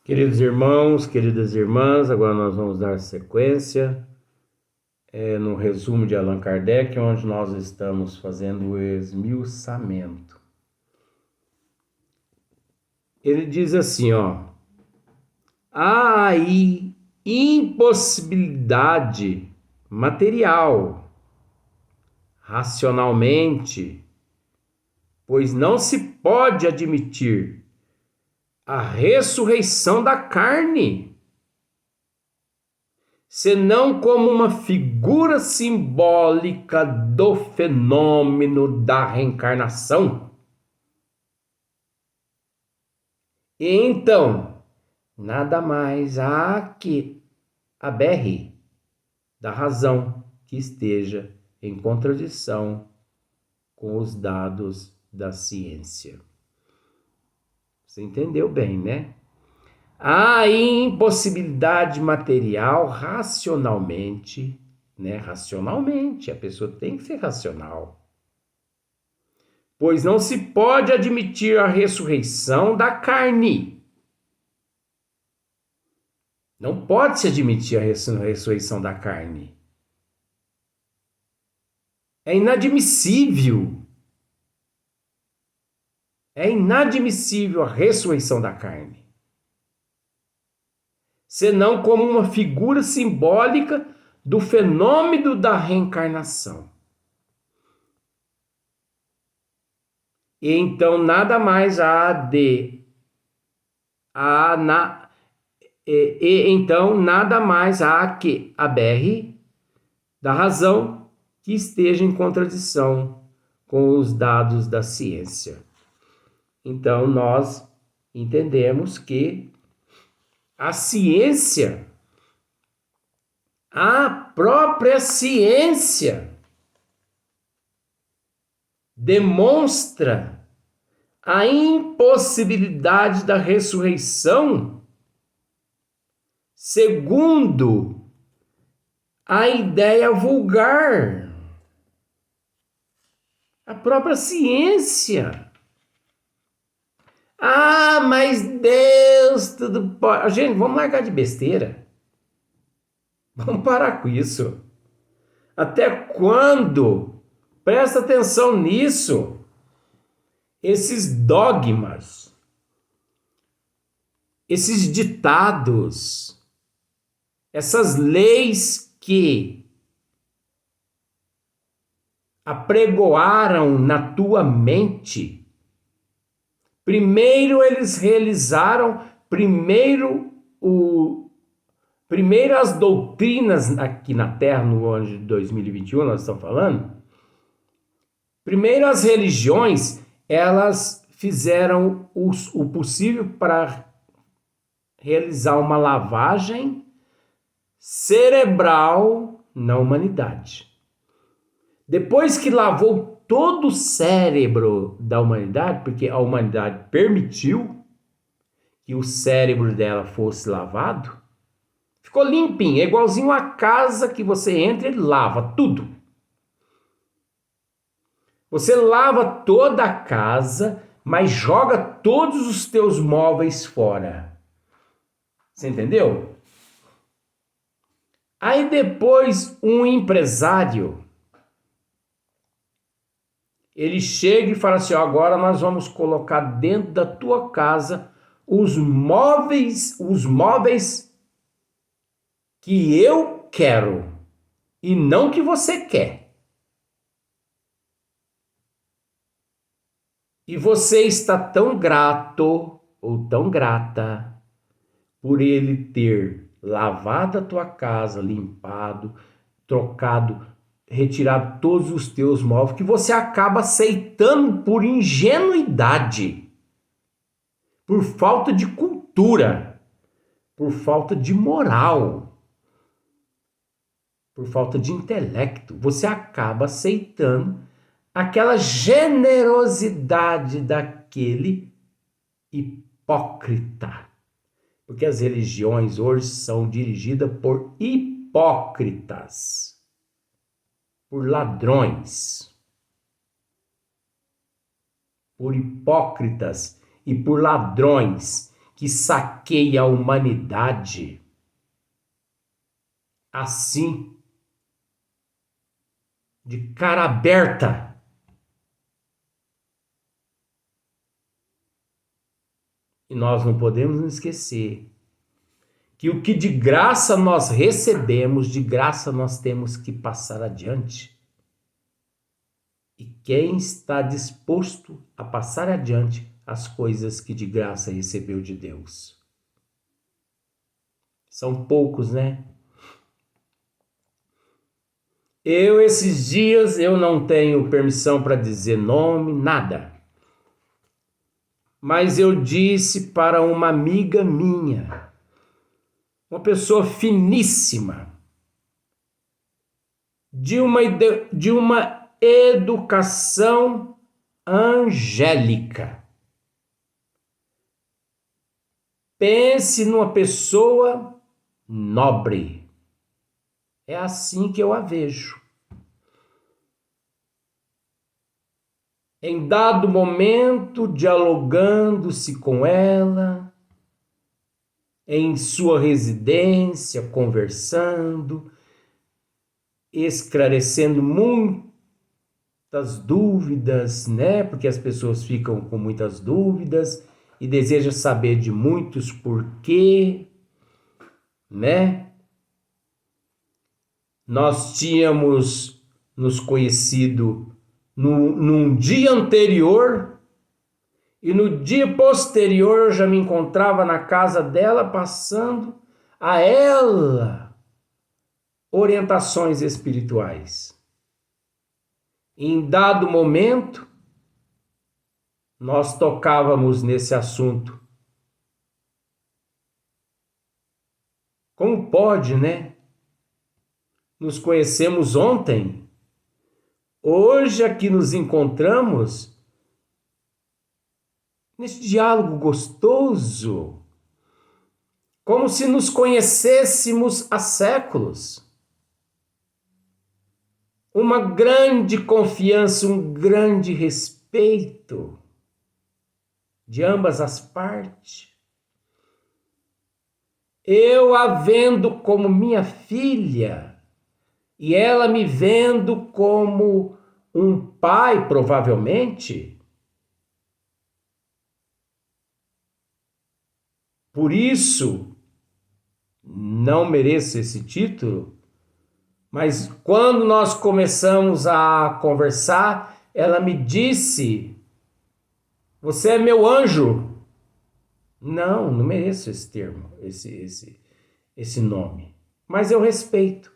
Queridos irmãos, queridas irmãs, agora nós vamos dar sequência no resumo de Allan Kardec, onde nós estamos fazendo o esmiuçamento. Ele diz assim, há aí impossibilidade material, racionalmente, pois não se pode admitir a ressurreição da carne, senão como uma figura simbólica do fenômeno da reencarnação. E então, nada mais há que aberre da razão que esteja em contradição com os dados da ciência. Você entendeu bem, né? Há impossibilidade material racionalmente, né? Racionalmente, a pessoa tem que ser racional. Pois não se pode admitir a ressurreição da carne. Não pode se admitir a ressurreição da carne. É inadmissível. É inadmissível a ressurreição da carne. Senão como uma figura simbólica do fenômeno da reencarnação. E então nada mais há de então nada mais há que aberre da razão que esteja em contradição com os dados da ciência. Então nós entendemos que a ciência, a própria ciência, demonstra a impossibilidade da ressurreição segundo a ideia vulgar. A própria ciência. Mas Deus tudo pode. Gente, vamos largar de besteira. Vamos parar com isso. Até quando? Presta atenção nisso. Esses dogmas, esses ditados, essas leis que apregoaram na tua mente, primeiro eles realizaram, primeiro as doutrinas aqui na Terra, no ano de 2021, nós estamos falando, primeiro as religiões, elas fizeram o possível para realizar uma lavagem cerebral na humanidade. Depois que lavou todo o cérebro da humanidade, porque a humanidade permitiu que o cérebro dela fosse lavado, ficou limpinho, é igualzinho a casa que você entra e lava tudo. Você lava toda a casa, mas joga todos os teus móveis fora. Você entendeu? Aí depois um empresário, ele chega e fala assim, agora nós vamos colocar dentro da tua casa os móveis que eu quero e não que você quer. E você está tão grato ou tão grata por ele ter lavado a tua casa, limpado, trocado, retirado todos os teus móveis, que você acaba aceitando por ingenuidade, por falta de cultura, por falta de moral, por falta de intelecto. Você acaba aceitando aquela generosidade daquele hipócrita. Porque as religiões hoje são dirigidas por hipócritas, por ladrões, por hipócritas e por ladrões que saqueia a humanidade assim, de cara aberta. E nós não podemos esquecer que o que de graça nós recebemos, de graça nós temos que passar adiante. E quem está disposto a passar adiante as coisas que de graça recebeu de Deus? São poucos, né? Esses dias, eu não tenho permissão para dizer nome, nada. Mas eu disse para uma amiga minha, uma pessoa finíssima, de uma educação angélica. Pense numa pessoa nobre. É assim que eu a vejo. Em dado momento, dialogando-se com ela, em sua residência, conversando, esclarecendo muitas dúvidas, né? Porque as pessoas ficam com muitas dúvidas e desejam saber de muitos porquê, né? Nós tínhamos nos conhecido num dia anterior e no dia posterior eu já me encontrava na casa dela passando a ela orientações espirituais. Em dado momento, nós tocávamos nesse assunto. Como pode, né? Nos conhecemos ontem. Hoje aqui nos encontramos nesse diálogo gostoso, como se nos conhecêssemos há séculos. Uma grande confiança, um grande respeito de ambas as partes. Eu a vendo como minha filha e ela me vendo como um pai, provavelmente. Por isso, não mereço esse título, mas quando nós começamos a conversar, ela me disse: "Você é meu anjo." Não mereço esse termo, esse nome, mas eu respeito.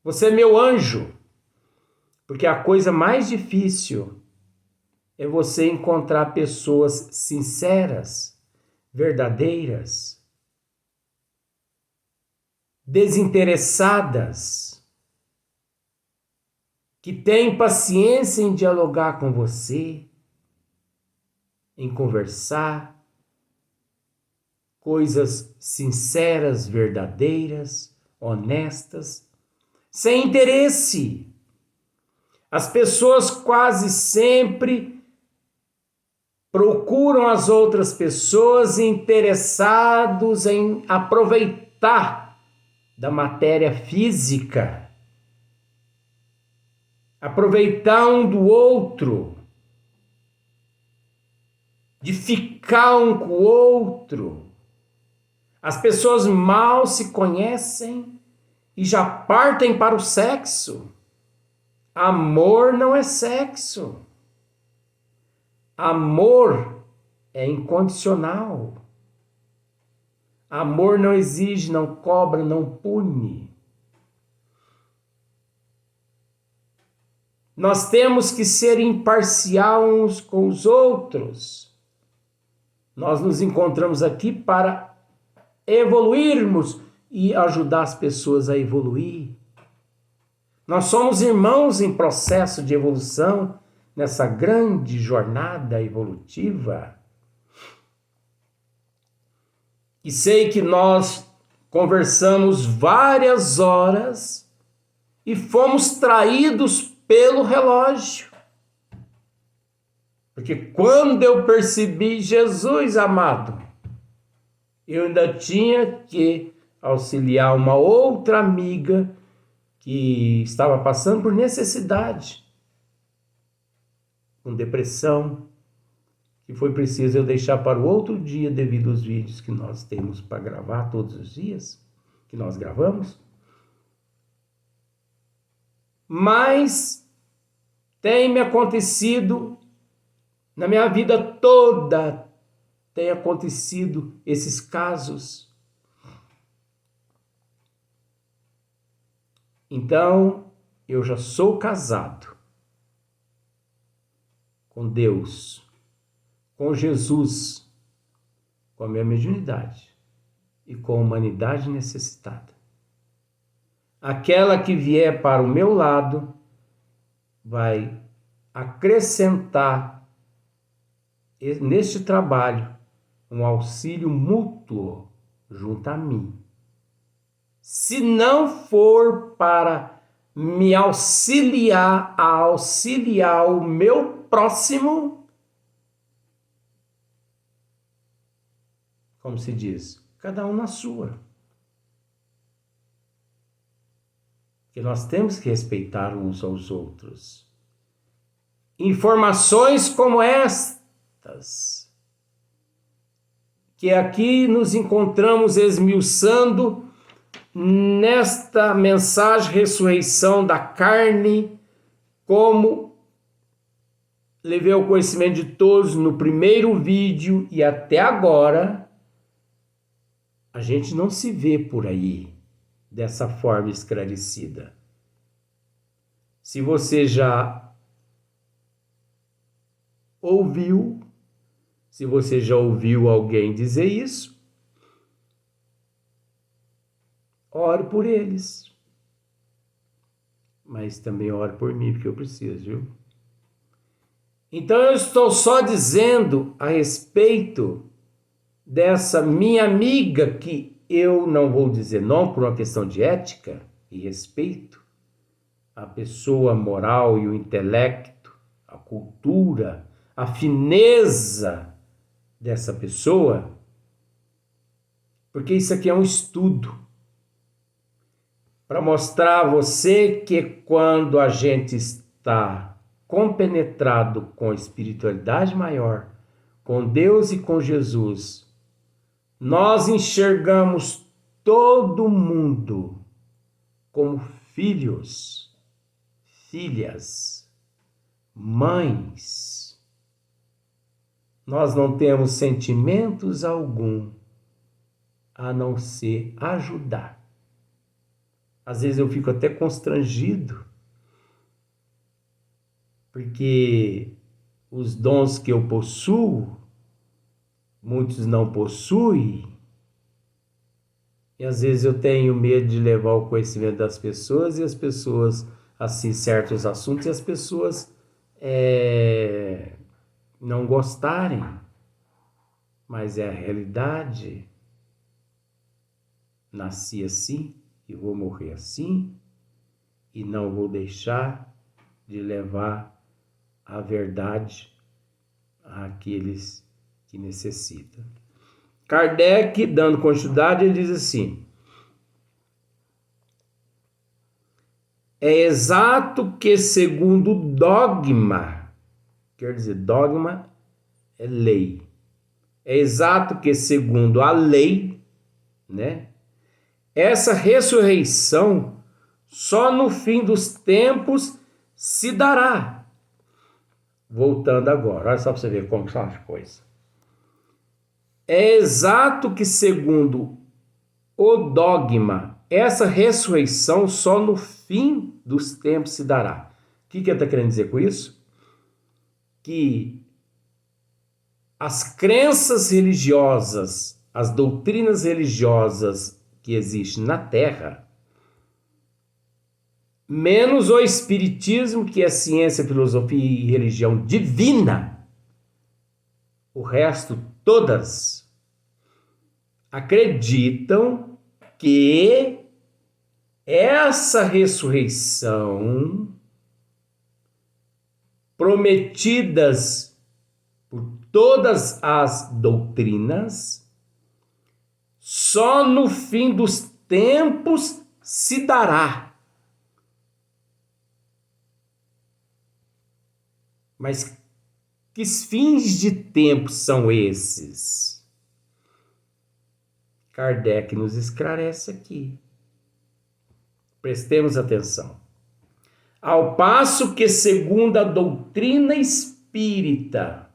Você é meu anjo, porque a coisa mais difícil é você encontrar pessoas sinceras, verdadeiras, desinteressadas, que têm paciência em dialogar com você, em conversar, coisas sinceras, verdadeiras, honestas, sem interesse. As pessoas quase sempre procuram as outras pessoas interessados em aproveitar da matéria física, aproveitar um do outro, de ficar um com o outro. As pessoas mal se conhecem e já partem para o sexo. Amor não é sexo. Amor é incondicional. Amor não exige, não cobra, não pune. Nós temos que ser imparcial uns com os outros. Nós nos encontramos aqui para evoluirmos e ajudar as pessoas a evoluir. Nós somos irmãos em processo de evolução nessa grande jornada evolutiva. E sei que nós conversamos várias horas e fomos traídos pelo relógio. Porque quando eu percebi, Jesus amado, eu ainda tinha que auxiliar uma outra amiga que estava passando por necessidade, com depressão, que foi preciso eu deixar para o outro dia devido aos vídeos que nós temos para gravar todos os dias, que nós gravamos. Mas tem me acontecido, na minha vida toda, tem acontecido esses casos. Então, eu já sou casado com Deus, com Jesus, com a minha mediunidade e com a humanidade necessitada. Aquela que vier para o meu lado vai acrescentar neste trabalho um auxílio mútuo junto a mim. Se não for para me auxiliar a auxiliar o meu próximo, como se diz, cada um na sua. Que nós temos que respeitar uns aos outros. Informações como estas, que aqui nos encontramos esmiuçando nesta mensagem ressurreição da carne, como levei ao conhecimento de todos no primeiro vídeo e até agora, a gente não se vê por aí dessa forma esclarecida. Se você já ouviu, se você já ouviu alguém dizer isso, ore por eles. Mas também ore por mim, porque eu preciso, viu? Então eu estou só dizendo a respeito dessa minha amiga, que eu não vou dizer não por uma questão de ética e respeito, a pessoa moral e o intelecto, a cultura, a fineza dessa pessoa, porque isso aqui é um estudo para mostrar a você que quando a gente está compenetrado com a espiritualidade maior, com Deus e com Jesus, nós enxergamos todo mundo como filhos, filhas, mães. Nós não temos sentimentos algum a não ser ajudar. Às vezes eu fico até constrangido, porque os dons que eu possuo, muitos não possuem, e às vezes eu tenho medo de levar o conhecimento das pessoas, e as pessoas, assim, certos assuntos, e as pessoas não gostarem, mas é a realidade. Nasci assim e vou morrer assim, e não vou deixar de levar a verdade àqueles que necessitam. Kardec, dando continuidade, ele diz assim: é exato que segundo o dogma, quer dizer, dogma é lei. É exato que segundo a lei, né? Essa ressurreição só no fim dos tempos se dará. Voltando agora, olha só para você ver como são as coisas. É exato que segundo o dogma, essa ressurreição só no fim dos tempos se dará. O que ele está querendo dizer com isso? Que as crenças religiosas, as doutrinas religiosas que existem na Terra, menos o espiritismo, que é ciência, filosofia e religião divina, o resto todas acreditam que essa ressurreição prometidas por todas as doutrinas só no fim dos tempos se dará. Mas que fins de tempo são esses? Kardec nos esclarece aqui. Prestemos atenção. Ao passo que, segundo a doutrina espírita,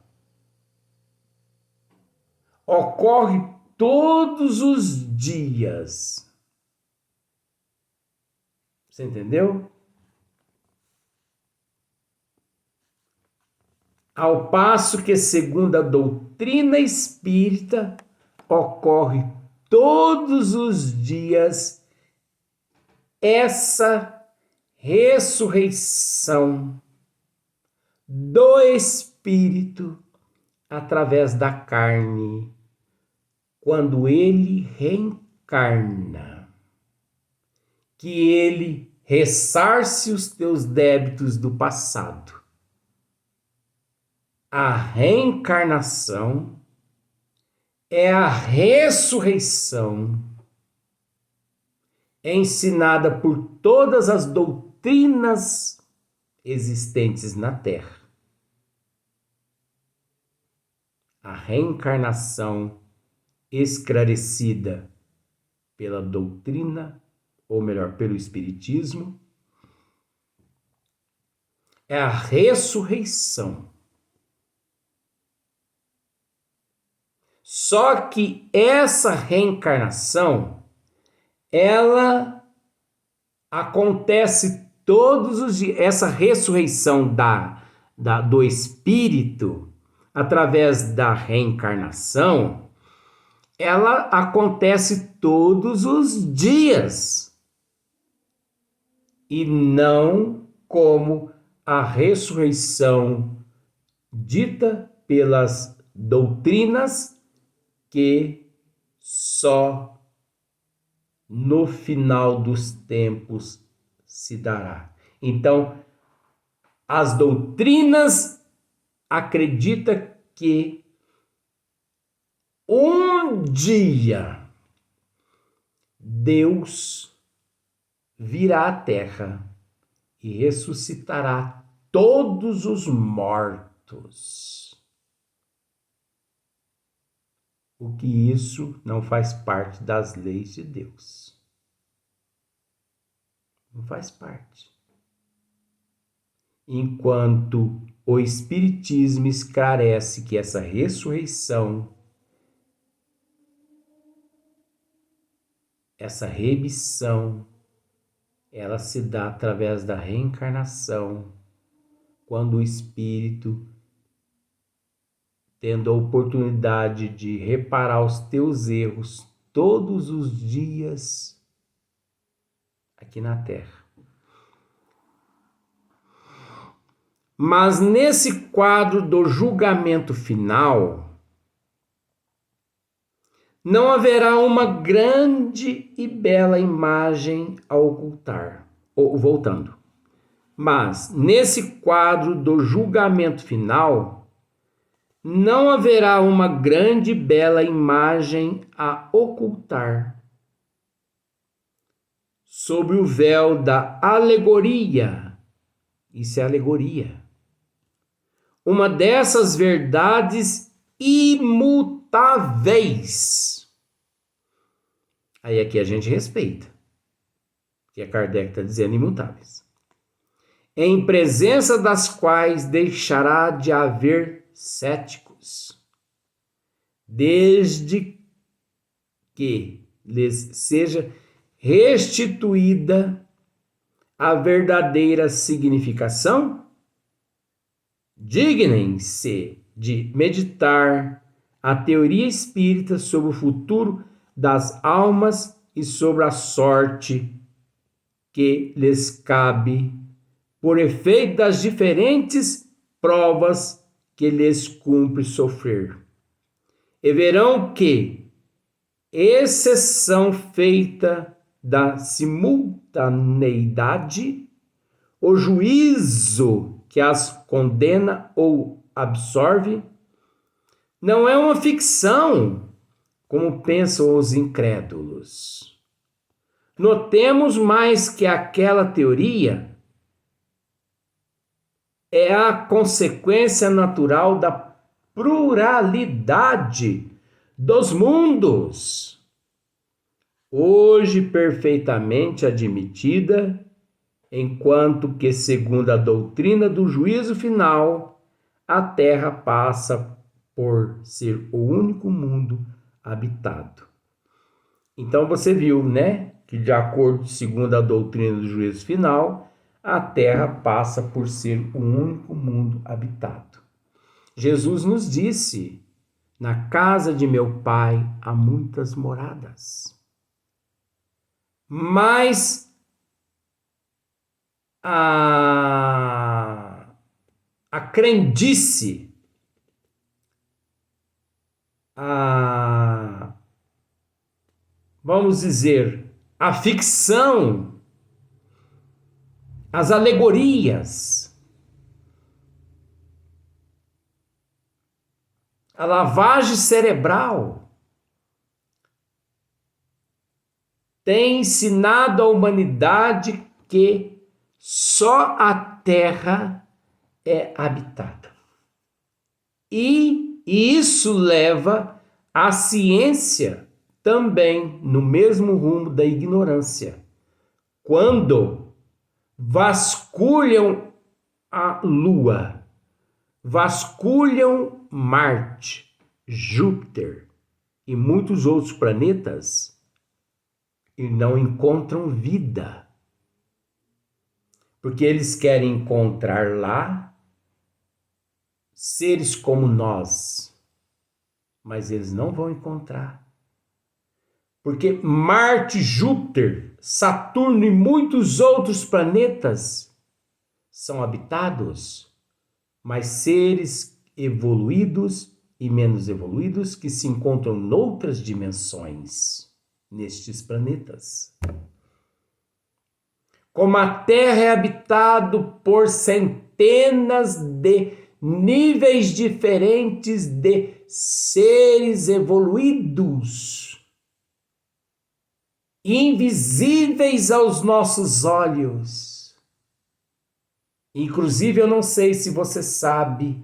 ocorre todos os dias. Você entendeu? Ao passo que, segundo a doutrina espírita, ocorre todos os dias essa ressurreição do espírito através da carne, quando ele reencarna, que ele ressarce os teus débitos do passado. A reencarnação é a ressurreição ensinada por todas as doutrinas existentes na Terra. A reencarnação esclarecida pela doutrina, ou melhor, pelo Espiritismo, é a ressurreição. Só que essa reencarnação, ela acontece todos os dias. Essa ressurreição do espírito, através da reencarnação, ela acontece todos os dias. E não como a ressurreição dita pelas doutrinas que só no final dos tempos se dará. Então, as doutrinas acreditam que um dia Deus virá à terra e ressuscitará todos os mortos. O que isso não faz parte das leis de Deus. Não faz parte. Enquanto o Espiritismo esclarece que essa ressurreição, essa remissão, ela se dá através da reencarnação, quando o espírito, tendo a oportunidade de reparar os teus erros todos os dias aqui na Terra. Mas nesse quadro do julgamento final, não haverá uma grande e bela imagem a ocultar. Voltando. Mas nesse quadro do julgamento final, não haverá uma grande e bela imagem a ocultar. Sob o véu da alegoria. Isso é alegoria. Uma dessas verdades imutáveis. Aí aqui a gente respeita. Que a Kardec está dizendo imutáveis. Em presença das quais deixará de haver céticos, desde que lhes seja restituída a verdadeira significação. Dignem-se de meditar a teoria espírita sobre o futuro das almas e sobre a sorte que lhes cabe por efeito das diferentes provas que lhes cumpre sofrer. E verão que, exceção feita da simultaneidade, o juízo que as condena ou absorve não é uma ficção, como pensam os incrédulos. Notemos mais que aquela teoria é a consequência natural da pluralidade dos mundos, hoje perfeitamente admitida, enquanto que, segundo a doutrina do juízo final, a Terra passa por ser o único mundo habitado. Então você viu, né, que de acordo segundo a doutrina do juízo final, a Terra passa por ser o único mundo habitado. Jesus nos disse: na casa de meu Pai há muitas moradas. Mas a crendice, vamos dizer, a ficção, as alegorias, a lavagem cerebral tem ensinado à humanidade que só a Terra é habitada. E isso leva a ciência também no mesmo rumo da ignorância. Quando vasculham a Lua, vasculham Marte, Júpiter e muitos outros planetas e não encontram vida. Porque eles querem encontrar lá seres como nós, mas eles não vão encontrar. Porque Marte, Júpiter, Saturno e muitos outros planetas são habitados, mas seres evoluídos e menos evoluídos que se encontram noutras dimensões nestes planetas. Como a Terra é habitado por centenas de níveis diferentes de seres evoluídos, invisíveis aos nossos olhos. Inclusive, eu não sei se você sabe,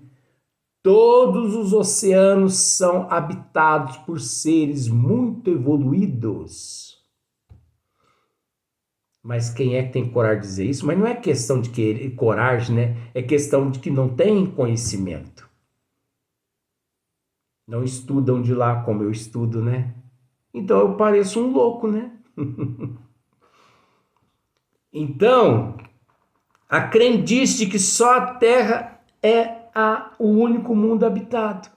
todos os oceanos são habitados por seres muito evoluídos. Mas quem é que tem coragem de dizer isso? Mas não é questão de querer coragem, né? É questão de que não tem conhecimento. Não estudam de lá como eu estudo, né? Então eu pareço um louco, né? Então, a crendice de que só a Terra é o único mundo habitado.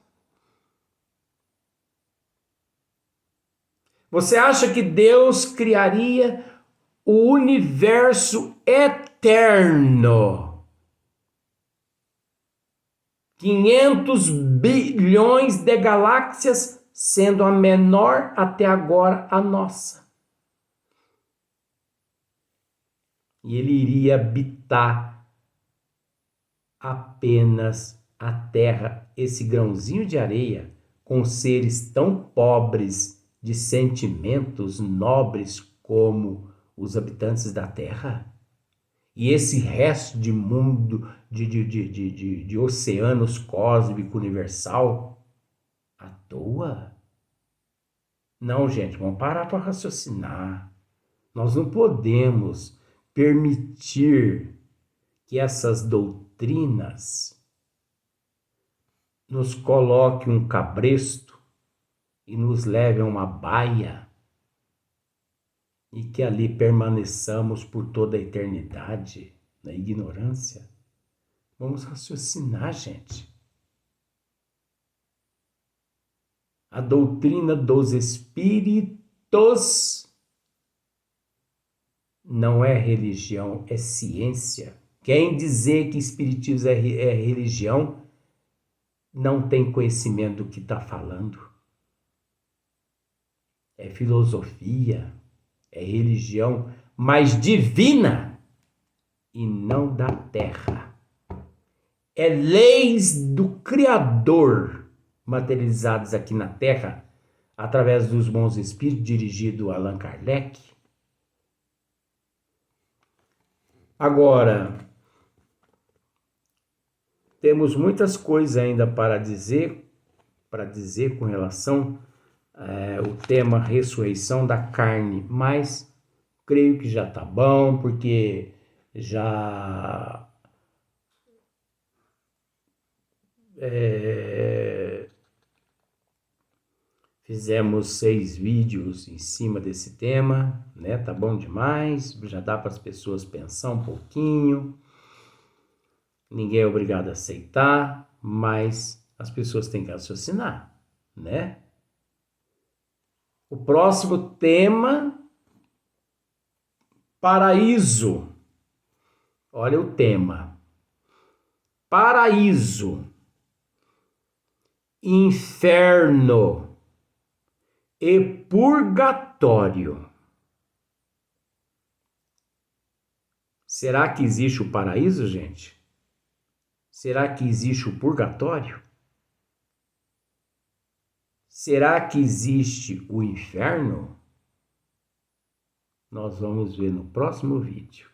Você acha que Deus criaria o universo eterno, 500 bilhões de galáxias, sendo a menor até agora a nossa? E ele iria habitar apenas a Terra, esse grãozinho de areia, com seres tão pobres de sentimentos nobres como os habitantes da Terra? E esse resto de mundo, de oceanos cósmico universal, à toa? Não, gente, vamos parar para raciocinar. Nós não podemos permitir que essas doutrinas nos coloquem um cabresto e nos levem a uma baia e que ali permaneçamos por toda a eternidade na ignorância. Vamos raciocinar, gente. A doutrina dos espíritos não é religião, é ciência. Quem dizer que espiritismo é religião não tem conhecimento do que está falando. É filosofia, é religião, mas divina e não da terra. É leis do Criador materializadas aqui na terra, através dos bons espíritos, dirigido a Allan Kardec. Agora, temos muitas coisas ainda para dizer com relação ao tema ressurreição da carne, mas creio que já está bom, porque já fizemos 6 vídeos em cima desse tema, né? Tá bom demais, já dá para as pessoas pensar um pouquinho. Ninguém é obrigado a aceitar, mas as pessoas têm que raciocinar, né? O próximo tema, paraíso. Olha o tema. Paraíso, inferno e purgatório. Será que existe o paraíso, gente? Será que existe o purgatório? Será que existe o inferno? Nós vamos ver no próximo vídeo.